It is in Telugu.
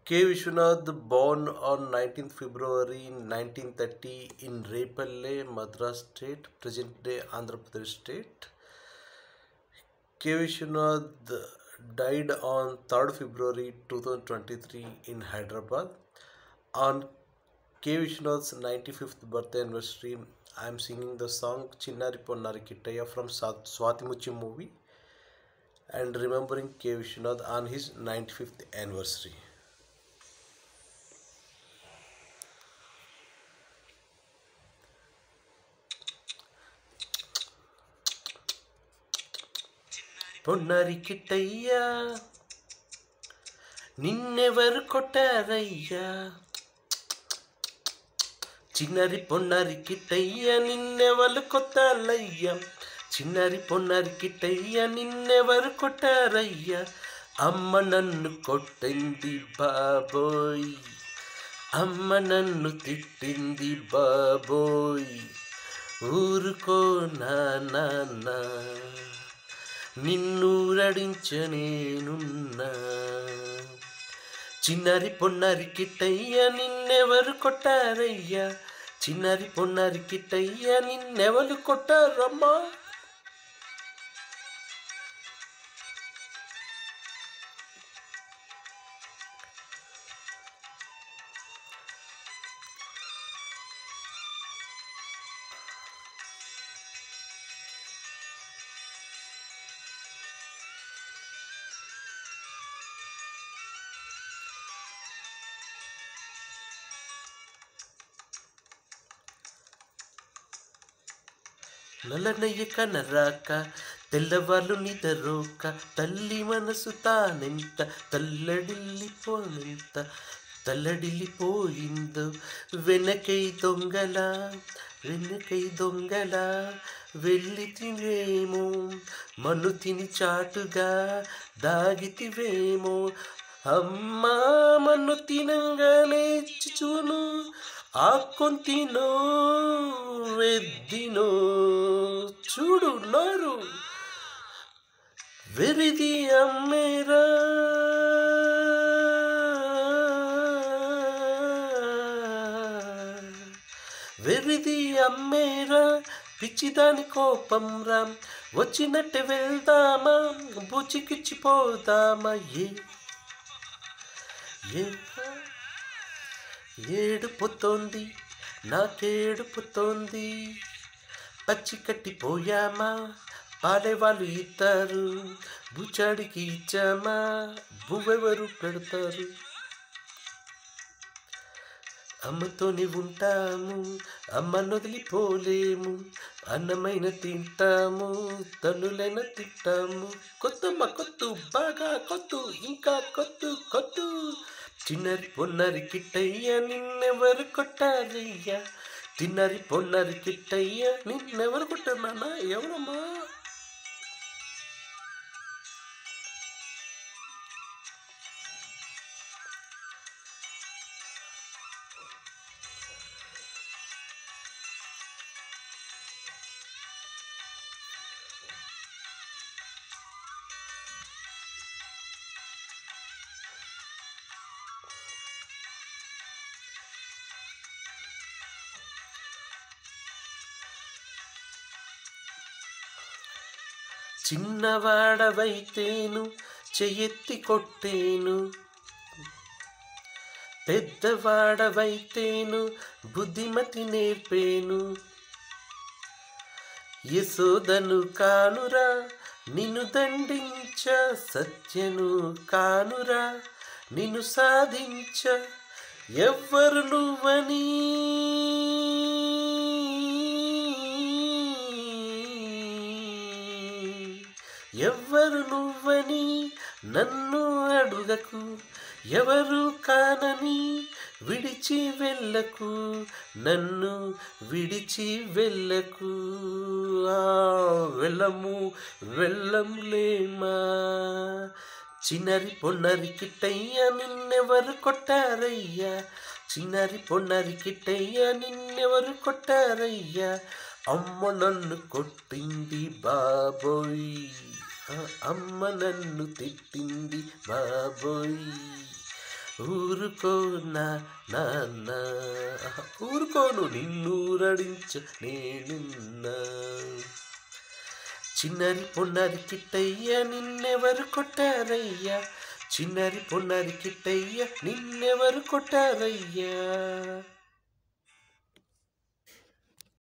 K. Vishwanath, born on 19th February 1930 in Repalle, Madras State, present-day Andhra Pradesh State. K. Vishwanath died on 3rd February 2023 in Hyderabad. On K. Vishwanath's 95th birthday anniversary, I am singing the song Chinnari Ponnari Kittaya from Swatimuchi movie and remembering K. Vishwanath on his 95th anniversary. పొన్నరి కిట్టయ్యా నిన్నెవరు కొట్టారయ్యా, చిన్నరి పొన్నరి కిట్టయ్యా నిన్నెవరు కొట్టాలయ్యా, చిన్నరి పొన్నరి కిట్టయ్యా నిన్నెవరు కొట్టారయ్యా, అమ్మ నన్ను కొట్టింది బాబోయ్, అమ్మ నన్ను తిట్టింది బాబోయ్, ఊరుకో నాన్న నిన్నూరడించనేనున్నా, చిన్నరి పొన్నరి కిట్టయ్యా నిన్నెవరు కొట్టారయ్యా, చిన్నరి పొన్నరి కిట్టయ్యా నిన్నెవరు కొట్టారమ్మా. నల్లనయ్య కనరాక తెల్లవాళ్ళు నిదరోక, తల్లి మనసు తానెంత తల్లడిల్లిపోయిందో, వెనకై దొంగల వెళ్ళితివేమో, మను తిని చాటుగా దాగితివేమో, అమ్మా మన్ను తినంగానే చూను ఆ కొంతినో వెద్దినో చూడు నోరు వెరిది అమ్మేరా, వెరిది అమ్మేరా, పిచ్చిదాని కోపం రా, వచ్చినట్టే వెళ్దామా బుచికిచ్చిపోదామా, ఏడుపుతోంది నాకేడుపుతోంది, పచ్చి కట్టిపోయామా పాలేవాళ్ళు ఇస్తారు, బుచాడికి ఇచ్చామా బువ్వెవరు పెడతారు, అమ్మతోనే ఉంటాము అమ్మను వదిలిపోలేము, అన్నమైన తింటాము తనులైన తింటాము, కొత్తమ్మ కొత్తు బాగా కొత్తు ఇంకా కొత్తు, చిన్నరి పొన్నరి కిట్టయ్యా నిన్నెవరు కొట్టారయ్యా, చిన్నరి పొన్నరి కిట్టయ్యా నిన్నెవరు కొట్టారు నాన్న ఎవరమ్మా. చిన్నవాడవైతేను చెయ్యెత్తి కొట్టేను, పెద్దవాడవైతేను బుద్ధిమతి నేర్పేను, యశోదను కానురా నిన్ను దండించ, సత్యను కానురా నిన్ను సాధించ, ఎవ్వరు నువ్వని ఎవ్వరు నువ్వని నన్ను అడుగకు, ఎవరు కానని విడిచి వెళ్ళకు, నన్ను విడిచి వెళ్ళకు, వెళ్ళంలేమా, చిన్నరి పొన్నరి కిట్టయ్యా నిన్నెవరు కొట్టారయ్యా, చిన్నరి పొన్నరి కిట్టయ్యా నిన్నెవరు కొట్టారయ్యా, అమ్మ నన్ను కొట్టింది బాబోయ్, అమ్మ నన్ను తిట్టింది బాబోయ్, ఊరు ఊరుకోనా నాన్న ఊరుకోను నిన్నూరడించ నేనున్నా. చిన్నరి పొన్నరి కిట్టయ్య నిన్నెవరు కొట్టారయ్యా, చిన్నరి పొన్నరి కిట్టయ్య నిన్నెవరు కొట్టారయ్యా.